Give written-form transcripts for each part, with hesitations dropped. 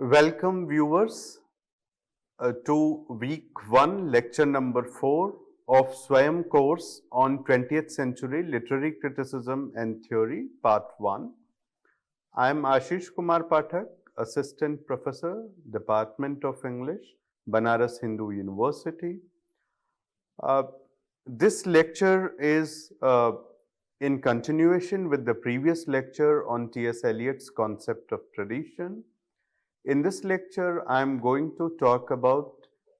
Welcome viewers to week 1 lecture number 4 of Swayam course on 20th century literary criticism and theory part 1. I am Ashish Kumar Pathak, assistant professor, Department of English, Banaras Hindu University. This lecture is in continuation with the previous lecture on T.S. Eliot's concept of tradition. In this lecture, I am going to talk about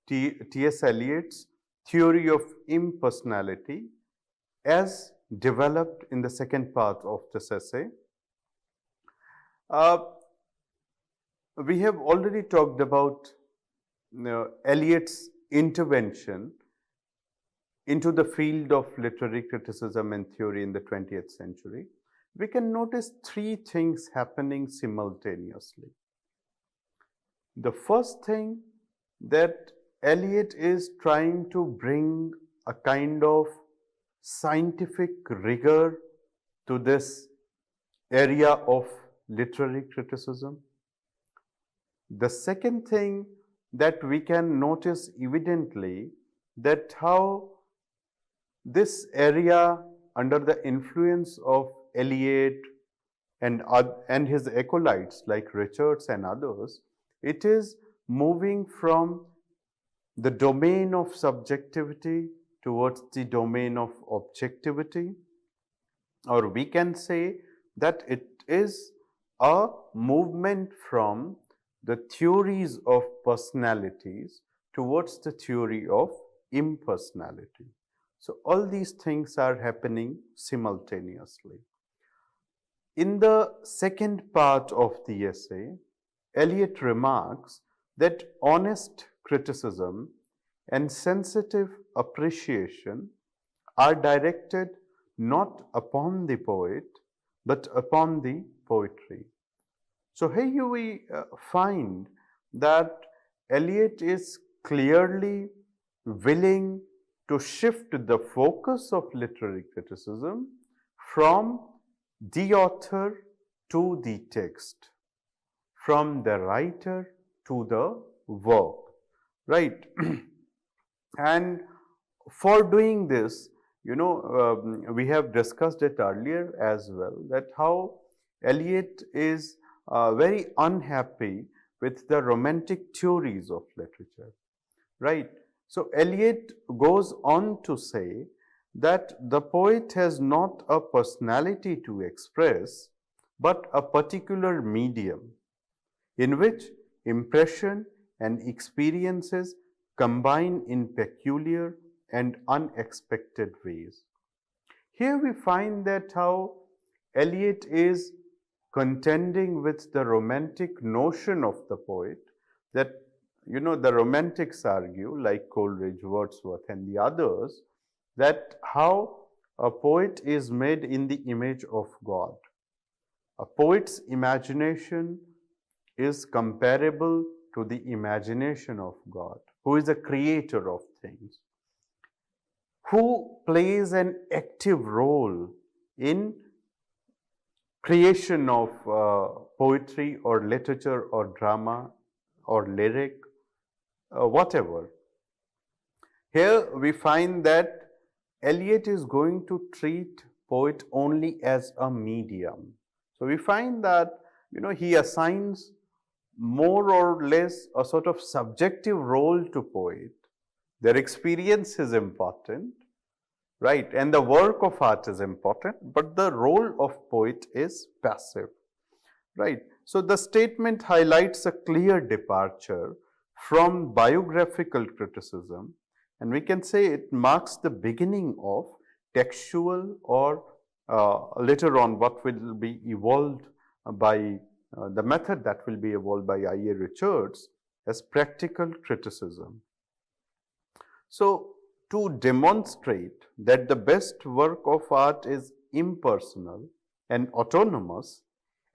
T.S. Eliot's theory of impersonality as developed in the second part of this essay. We have already talked about Eliot's intervention into the field of literary criticism and theory in the 20th century. We can notice three things happening simultaneously. The first thing, that Eliot is trying to bring a kind of scientific rigor to this area of literary criticism. The second thing that we can notice evidently, that how this area under the influence of Eliot and his acolytes like Richards and others, it is moving from the domain of subjectivity towards the domain of objectivity, or we can say that it is a movement from the theories of personalities towards the theory of impersonality. So, all these things are happening simultaneously. In the second part of the essay, Eliot remarks that honest criticism and sensitive appreciation are directed not upon the poet but upon the poetry. So, here we find that Eliot is clearly willing to shift the focus of literary criticism from the author to the text, from the writer to the work, right? And for doing this, we have discussed it earlier as well, that how Eliot is very unhappy with the romantic theories of literature, right? So, Eliot goes on to say that the poet has not a personality to express, but a particular medium in which impression and experiences combine in peculiar and unexpected ways. Here we find that how Eliot is contending with the romantic notion of the poet, that the romantics argue, like Coleridge, Wordsworth and the others, that how a poet is made in the image of God. A poet's imagination is comparable to the imagination of God, who is a creator of things, who plays an active role in creation of poetry or literature or drama or lyric, whatever. Here we find that Eliot is going to treat poet only as a medium. So, we find that he assigns more or less a sort of subjective role to poet. Their experience is important, right? And the work of art is important, but the role of poet is passive, right? So, the statement highlights a clear departure from biographical criticism, and we can say it marks the beginning of textual or later on what will be evolved by the method that will be evolved by I.A. Richards as practical criticism. So, to demonstrate that the best work of art is impersonal and autonomous,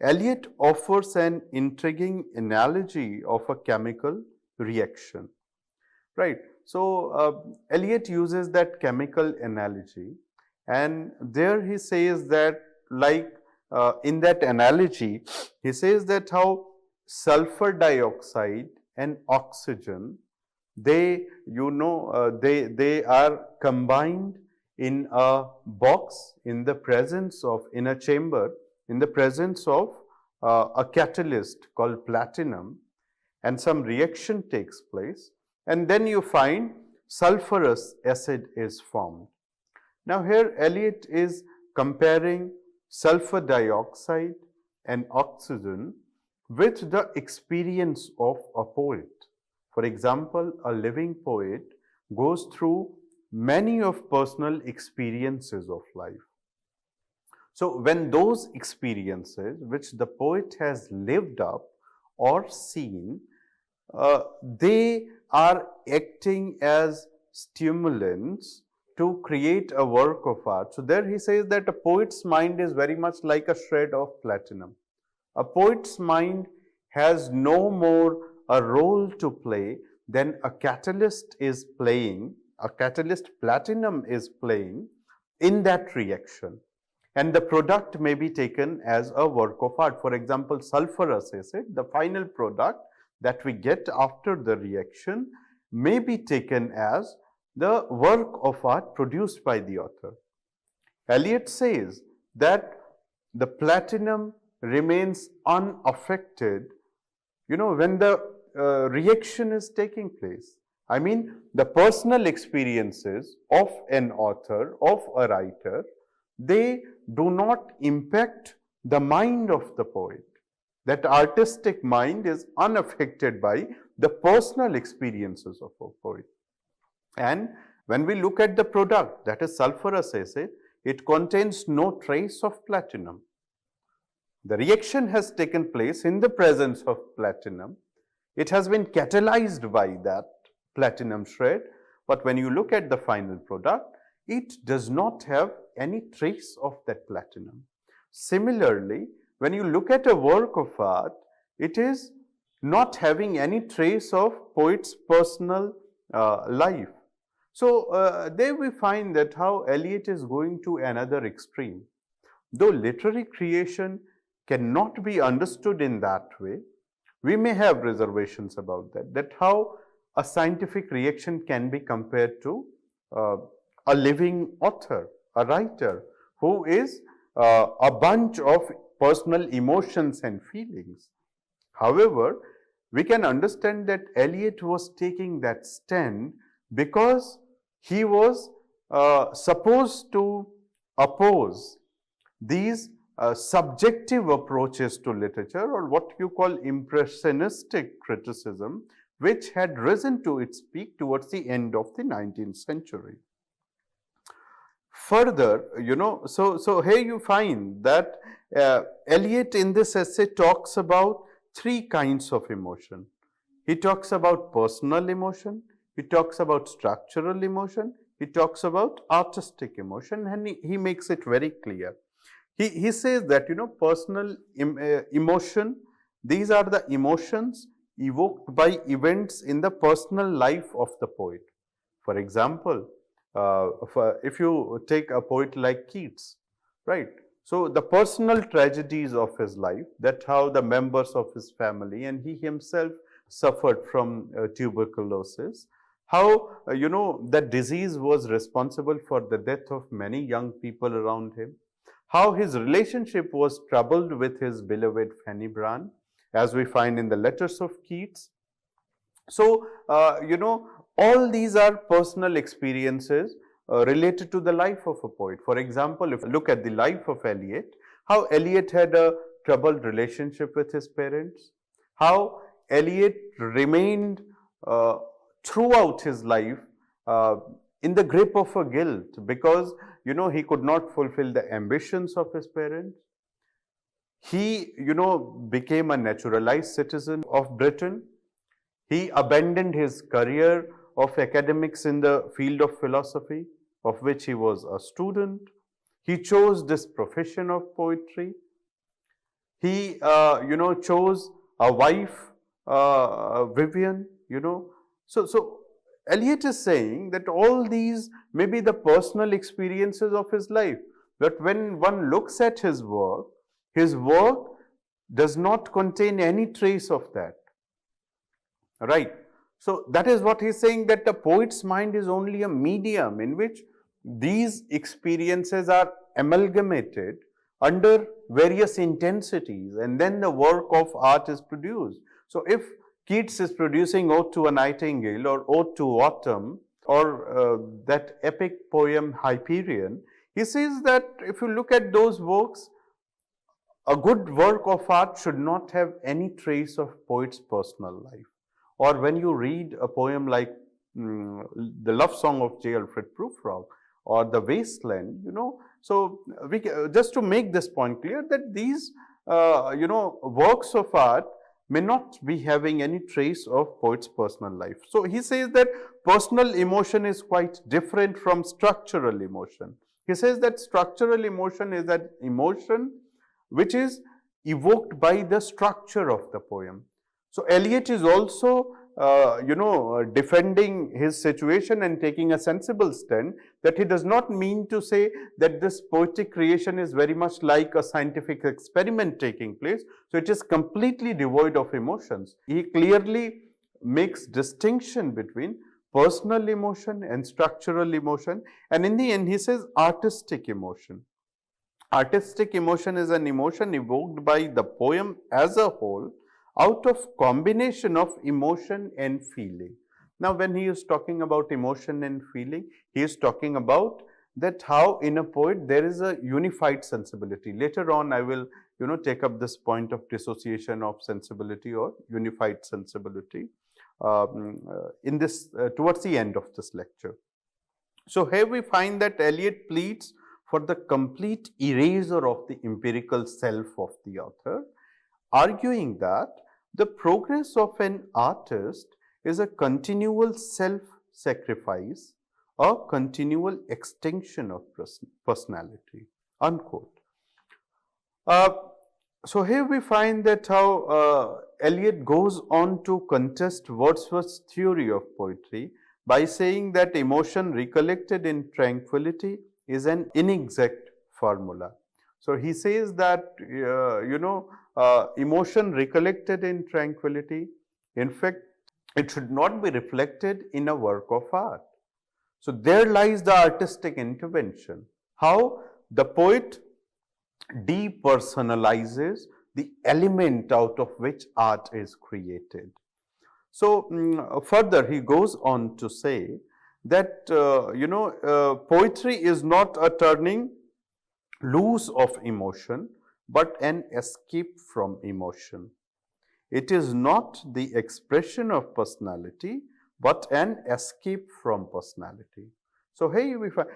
Eliot offers an intriguing analogy of a chemical reaction, right? So, Eliot uses that chemical analogy, and there he says that, like in that analogy, he says that how sulfur dioxide and oxygen, they are combined in a box in the presence of, in a chamber, in the presence of a catalyst called platinum, and some reaction takes place, and then you find sulfurous acid is formed. Now here Elliot is comparing sulfur dioxide and oxygen with the experience of a poet. For example, a living poet goes through many of personal experiences of life. So when those experiences which the poet has lived up or seen, they are acting as stimulants to create a work of art. So there he says that a poet's mind is very much like a shred of platinum. A poet's mind has no more a role to play than a catalyst is playing, a catalyst platinum is playing in that reaction. And the product may be taken as a work of art. For example, sulfurous acid, the final product that we get after the reaction, may be taken as the work of art produced by the author. Eliot says that the platinum remains unaffected, when the reaction is taking place. I mean, the personal experiences of an author, of a writer, they do not impact the mind of the poet. That artistic mind is unaffected by the personal experiences of a poet. And when we look at the product, that is sulfurous acid, it contains no trace of platinum. The reaction has taken place in the presence of platinum. It has been catalyzed by that platinum shred, but when you look at the final product, it does not have any trace of that platinum. Similarly, when you look at a work of art, it is not having any trace of poet's personal life. So there we find that how Eliot is going to another extreme. Though literary creation cannot be understood in that way, we may have reservations about that how a scientific reaction can be compared to a living author, a writer, who is a bunch of personal emotions and feelings. However, we can understand that Eliot was taking that stand because he was supposed to oppose these subjective approaches to literature, or what you call impressionistic criticism, which had risen to its peak towards the end of the 19th century. Further, so here you find that Eliot in this essay talks about three kinds of emotion. He talks about personal emotion, he talks about structural emotion, he talks about artistic emotion, and he makes it very clear. He says that, personal emotion, these are the emotions evoked by events in the personal life of the poet. For example, if you take a poet like Keats, right? So the personal tragedies of his life, that how the members of his family and he himself suffered from tuberculosis, how that disease was responsible for the death of many young people around him, how his relationship was troubled with his beloved Fanny Bran, as we find in the letters of Keats. So, all these are personal experiences related to the life of a poet. For example, if you look at the life of Eliot, how Eliot had a troubled relationship with his parents, how Eliot remained throughout his life in the grip of a guilt because, he could not fulfill the ambitions of his parents. He, became a naturalized citizen of Britain. He abandoned his career of academics in the field of philosophy, of which he was a student. He chose this profession of poetry. He, chose a wife, Vivian, So Eliot is saying that all these may be the personal experiences of his life. But when one looks at his work does not contain any trace of that. Right. So that is what he's saying, that the poet's mind is only a medium in which these experiences are amalgamated under various intensities, and then the work of art is produced. So if Keats is producing Ode to a Nightingale or Ode to Autumn or that epic poem Hyperion, he says that if you look at those works, a good work of art should not have any trace of poet's personal life. Or when you read a poem like the love song of J. Alfred Prufrock or The Wasteland, so we, just to make this point clear, that these, works of art may not be having any trace of poet's personal life. So he says that personal emotion is quite different from structural emotion. He says that structural emotion is that emotion which is evoked by the structure of the poem. So Eliot is also, defending his situation and taking a sensible stand, that he does not mean to say that this poetic creation is very much like a scientific experiment taking place. So it is completely devoid of emotions. He clearly makes distinction between personal emotion and structural emotion. And in the end, he says artistic emotion. Artistic emotion is an emotion evoked by the poem as a whole out of combination of emotion and feeling. Now, when he is talking about emotion and feeling, he is talking about that how in a poet there is a unified sensibility. Later on, I will take up this point of dissociation of sensibility or unified sensibility in this towards the end of this lecture. So here we find that Eliot pleads for the complete erasure of the empirical self of the author, arguing that the progress of an artist is a continual self-sacrifice, a continual extinction of personality, unquote. So here we find that how Eliot goes on to contest Wordsworth's theory of poetry by saying that emotion recollected in tranquility is an inexact formula. So he says that, emotion recollected in tranquility, in fact, it should not be reflected in a work of art. So there lies the artistic intervention, how the poet depersonalizes the element out of which art is created. So further, he goes on to say that, poetry is not a turning loose of emotion, but an escape from emotion. It is not the expression of personality, but an escape from personality. So here we find,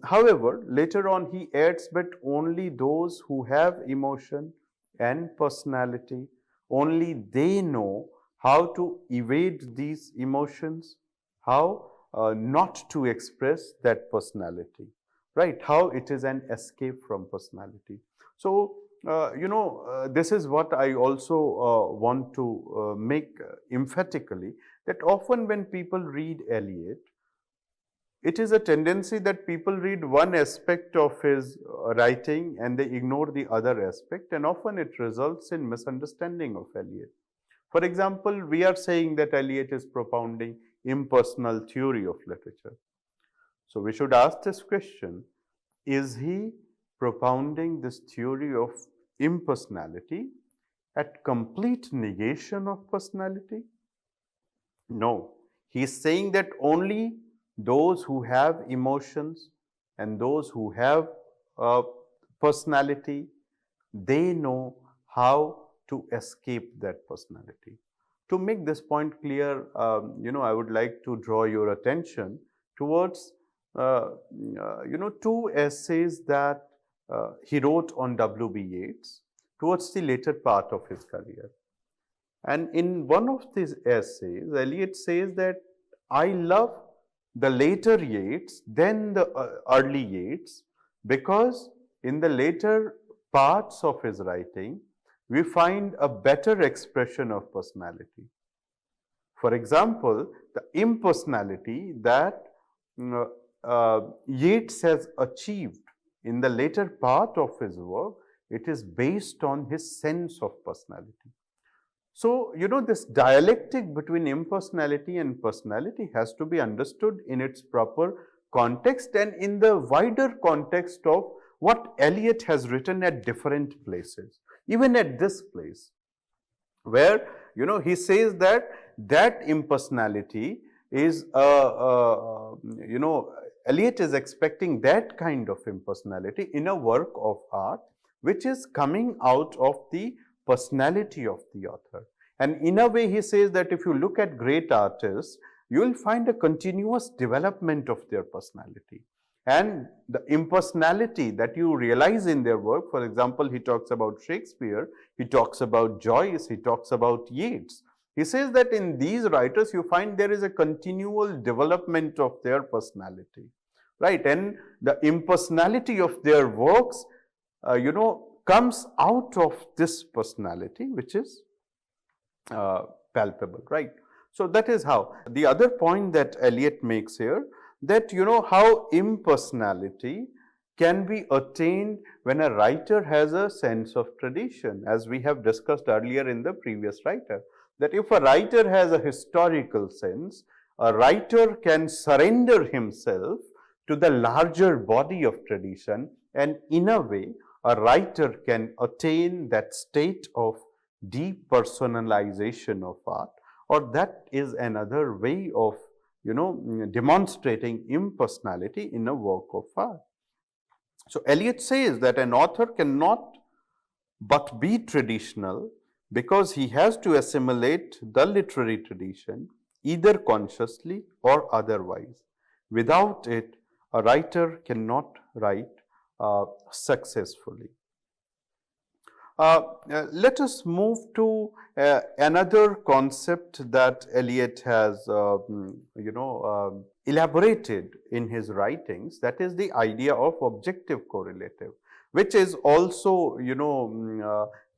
however, later on he adds, but only those who have emotion and personality, only they know how to evade these emotions, how not to express that personality, right? How it is an escape from personality. So, this is what I also want to make emphatically, that often when people read Eliot, it is a tendency that people read one aspect of his writing and they ignore the other aspect, and often it results in misunderstanding of Eliot. For example, we are saying that Eliot is propounding impersonal theory of literature. So we should ask this question, is he propounding this theory of impersonality at complete negation of personality? No, he is saying that only those who have emotions and those who have personality, they know how to escape that personality. To make this point clear, I would like to draw your attention towards, two essays that he wrote on W.B. Yeats towards the later part of his career. And in one of these essays, Eliot says that I love the later Yeats than the early Yeats, because in the later parts of his writing, we find a better expression of personality. For example, the impersonality that Yeats has achieved in the later part of his work it is based on his sense of personality. So, this dialectic between impersonality and personality has to be understood in its proper context and in the wider context of what Eliot has written at different places, even at this place, where he says that impersonality is Eliot is expecting that kind of impersonality in a work of art which is coming out of the personality of the author. And in a way, he says that if you look at great artists, you will find a continuous development of their personality. And the impersonality that you realize in their work, for example, he talks about Shakespeare, he talks about Joyce, he talks about Yeats. He says that in these writers, you find there is a continual development of their personality, right? And the impersonality of their works, comes out of this personality, which is palpable, right? So that is how. The other point that Eliot makes here, that how impersonality can be attained when a writer has a sense of tradition, as we have discussed earlier in the previous writer, that if a writer has a historical sense, a writer can surrender himself to the larger body of tradition, and in a way, a writer can attain that state of depersonalization of art, or that is another way of demonstrating impersonality in a work of art. So Eliot says that an author cannot but be traditional because he has to assimilate the literary tradition either consciously or otherwise. Without it, a writer cannot write successfully. Let us move to another concept that Eliot has, elaborated in his writings. That is the idea of objective correlative, which is also,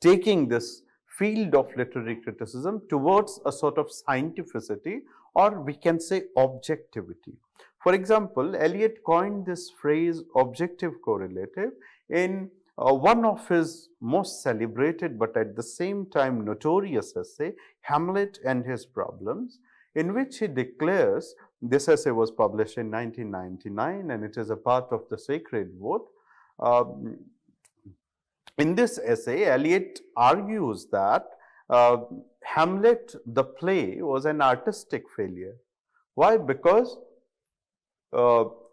taking this field of literary criticism towards a sort of scientificity, or we can say objectivity. For example, Eliot coined this phrase objective correlative in one of his most celebrated but at the same time notorious essay, Hamlet and His Problems, in which he declares, this essay was published in 1999 and it is a part of the Sacred Vote. In this essay, Eliot argues that Hamlet, the play, was an artistic failure. Why? Because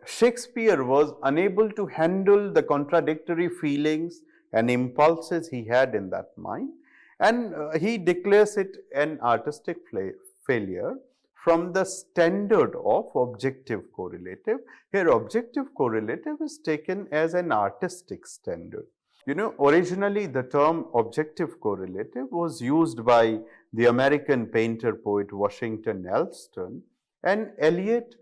Shakespeare was unable to handle the contradictory feelings and impulses he had in that mind, and he declares it an artistic failure from the standard of objective correlative. Here, objective correlative is taken as an artistic standard. Originally the term objective correlative was used by the American painter poet Washington Allston, and Eliot,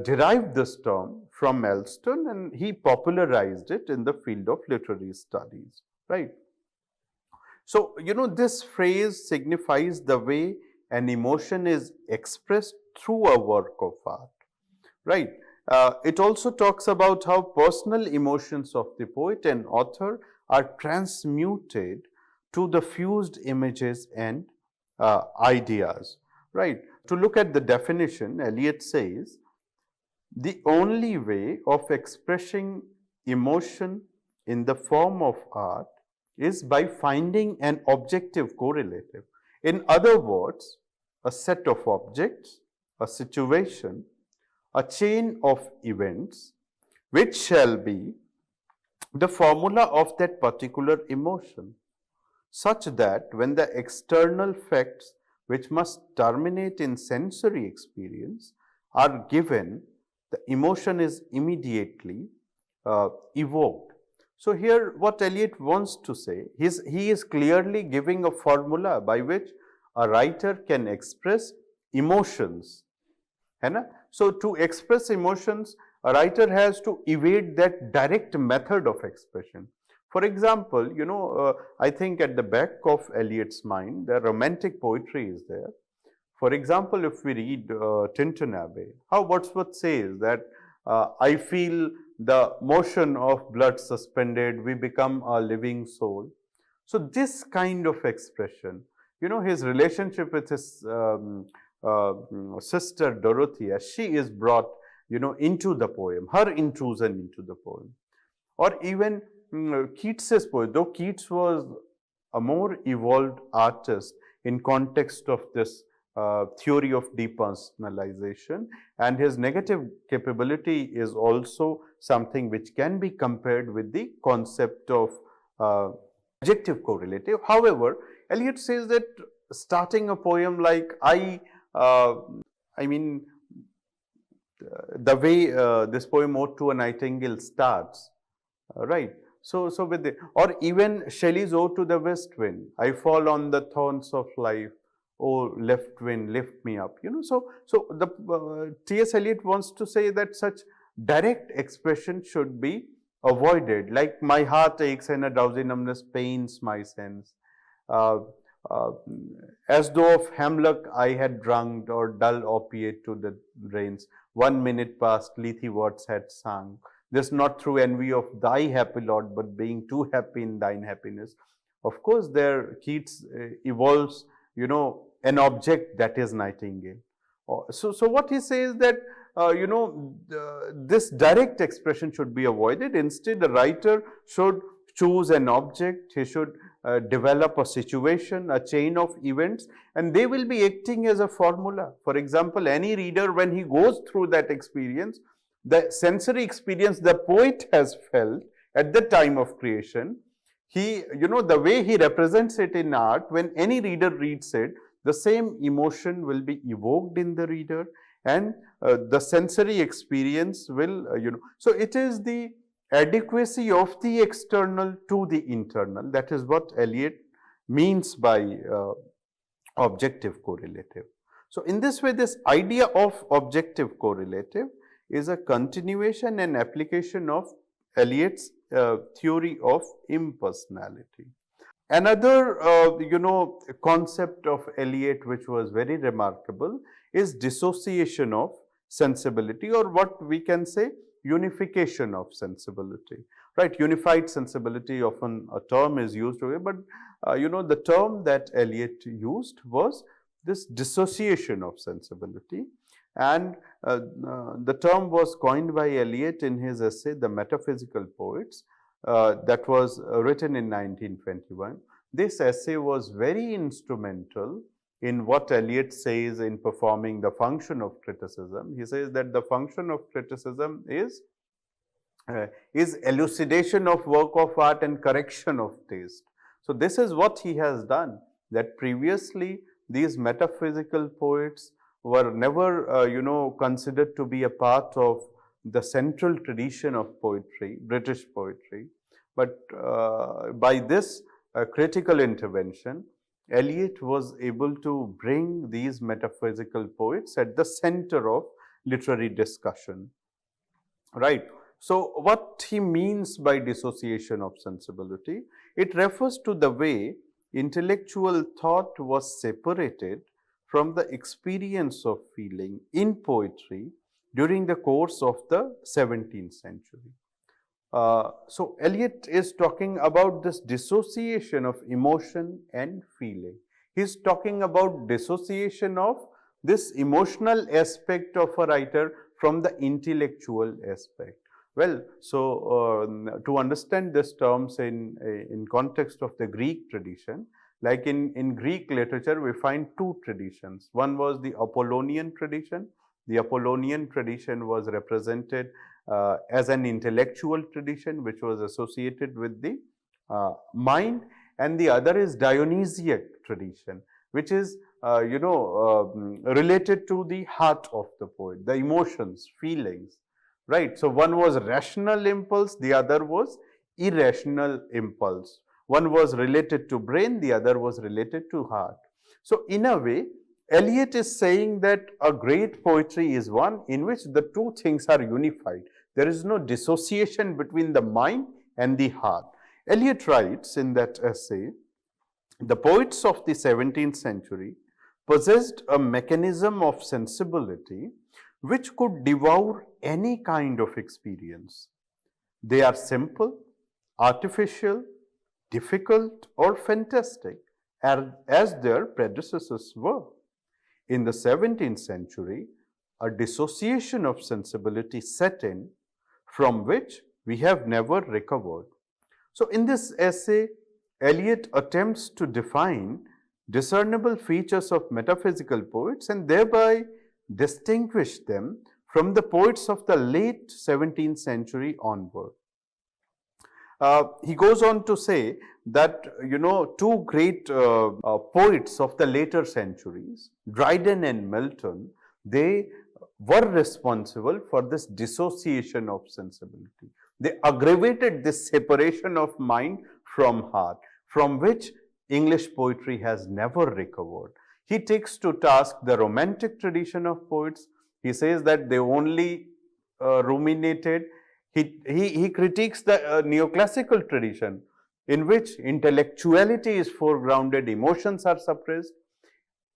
derived this term from Allston and he popularized it in the field of literary studies, right? So, this phrase signifies the way an emotion is expressed through a work of art, right? It also talks about how personal emotions of the poet and author are transmuted to the fused images and ideas, right? To look at the definition, Eliot says, the only way of expressing emotion in the form of art is by finding an objective correlative. In other words, a set of objects, a situation, a chain of events, which shall be the formula of that particular emotion, such that when the external facts which must terminate in sensory experience are given, the emotion is immediately evoked. So here what Eliot wants to say, he is clearly giving a formula by which a writer can express emotions. So to express emotions, a writer has to evade that direct method of expression. For example, I think at the back of Eliot's mind, the romantic poetry is there. For example, if we read Tintin Abbey, how Wordsworth says that I feel the motion of blood suspended, we become a living soul. So this kind of expression, his relationship with his sister Dorothea, she is brought, into the poem, her intrusion into the poem. Or even Keats's poem, though Keats was a more evolved artist in context of this theory of depersonalization, and his negative capability is also something which can be compared with the concept of objective correlative. However, Eliot says that starting a poem like the way this poem Ode to a Nightingale starts, right? So with the, or even Shelley's Ode to the West Wind, I fall on the thorns of life, oh left wind, lift me up. So the T.S. Eliot wants to say that such direct expression should be avoided, like my heart aches and a drowsy numbness pains my sense. As though of hemlock I had drunk, or dull opiate to the rains. 1 minute past, Lethe words had sung. This not through envy of thy happy lot, but being too happy in thine happiness. Of course, there Keats evolves, an object that is Nightingale. So what he says that, this direct expression should be avoided. Instead, the writer should choose an object, he should develop a situation, a chain of events, and they will be acting as a formula. For example, any reader, when he goes through that experience, the sensory experience the poet has felt at the time of creation, he, the way he represents it in art, when any reader reads it, the same emotion will be evoked in the reader, and the sensory experience will, so it is the adequacy of the external to the internal. That is what Eliot means by objective correlative. So in this way, this idea of objective correlative is a continuation and application of Eliot's theory of impersonality. Another, concept of Eliot which was very remarkable is dissociation of sensibility, or what we can say, unification of sensibility, right? Unified sensibility, often a term is used away, but the term that Eliot used was this dissociation of sensibility, and the term was coined by Eliot in his essay The Metaphysical Poets, that was written in 1921. This essay was very instrumental in what Eliot says in performing the function of criticism. He says that the function of criticism is elucidation of work of art and correction of taste. So this is what he has done, that previously these metaphysical poets were never, considered to be a part of the central tradition of poetry, British poetry. But by this critical intervention, Eliot was able to bring these metaphysical poets at the center of literary discussion, right? So what he means by dissociation of sensibility, it refers to the way intellectual thought was separated from the experience of feeling in poetry during the course of the 17th century. So Eliot is talking about this dissociation of emotion and feeling. He is talking about dissociation of this emotional aspect of a writer from the intellectual aspect. Well, so to understand these terms in context of the Greek tradition, like in Greek literature, we find two traditions. One was the Apollonian tradition. The Apollonian tradition was represented as an intellectual tradition which was associated with the mind, and the other is Dionysiac tradition, which is related to the heart of the poet, the emotions, feelings, right? So one was rational impulse, the other was irrational impulse. One was related to brain, the other was related to heart. So in a way, Eliot is saying that a great poetry is one in which the two things are unified. There is no dissociation between the mind and the heart. Eliot writes in that essay, the poets of the 17th century possessed a mechanism of sensibility which could devour any kind of experience. They are simple, artificial, difficult, or fantastic, as their predecessors were. In the 17th century, a dissociation of sensibility set in from which we have never recovered. So, in this essay, Eliot attempts to define discernible features of metaphysical poets and thereby distinguish them from the poets of the late 17th century onward. He goes on to say that, two great poets of the later centuries, Dryden and Milton, they were responsible for this dissociation of sensibility. They aggravated this separation of mind from heart, from which English poetry has never recovered. He takes to task the romantic tradition of poets. He says that they only ruminated. He critiques the neoclassical tradition in which intellectuality is foregrounded, emotions are suppressed.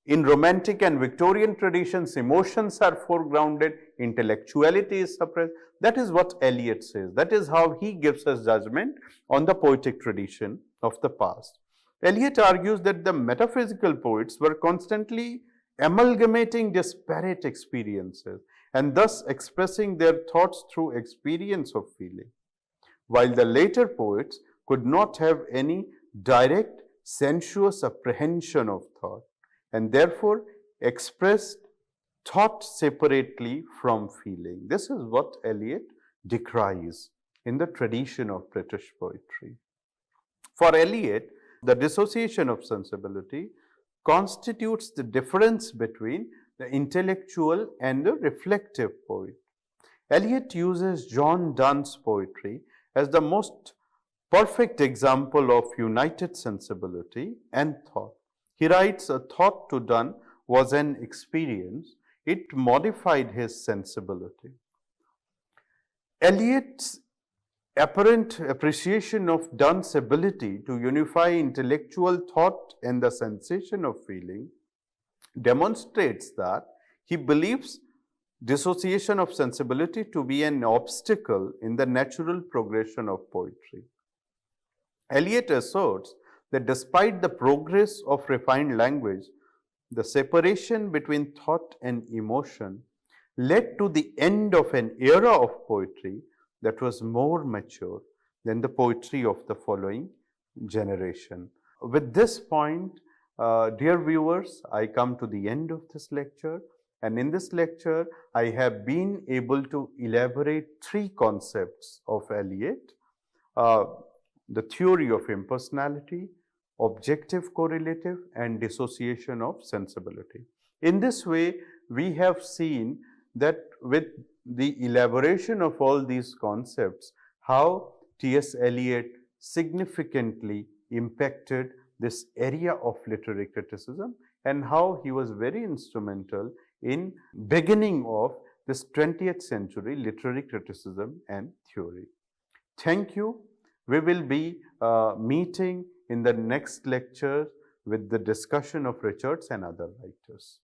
In romantic and Victorian traditions, emotions are foregrounded, intellectuality is suppressed. That is what Eliot says. That is how he gives us judgment on the poetic tradition of the past. Eliot argues that the metaphysical poets were constantly amalgamating disparate experiences and thus expressing their thoughts through experience of feeling, while the later poets could not have any direct sensuous apprehension of thought and therefore expressed thought separately from feeling. This is what Eliot decries in the tradition of British poetry. For Eliot, the dissociation of sensibility constitutes the difference between the intellectual and the reflective poet. Eliot uses John Donne's poetry as the most perfect example of united sensibility and thought. He writes, "A thought to Donne was an experience. It modified his sensibility." Eliot's apparent appreciation of Donne's ability to unify intellectual thought and the sensation of feeling demonstrates that he believes dissociation of sensibility to be an obstacle in the natural progression of poetry. Eliot asserts that despite the progress of refined language, the separation between thought and emotion led to the end of an era of poetry that was more mature than the poetry of the following generation. With this point, dear viewers, I come to the end of this lecture, and in this lecture, I have been able to elaborate three concepts of Eliot: the theory of impersonality, objective correlative, and dissociation of sensibility. In this way, we have seen that with the elaboration of all these concepts, how T.S. Eliot significantly impacted this area of literary criticism and how he was very instrumental in beginning of this 20th century literary criticism and theory. Thank you. We will be meeting in the next lecture with the discussion of Richards and other writers.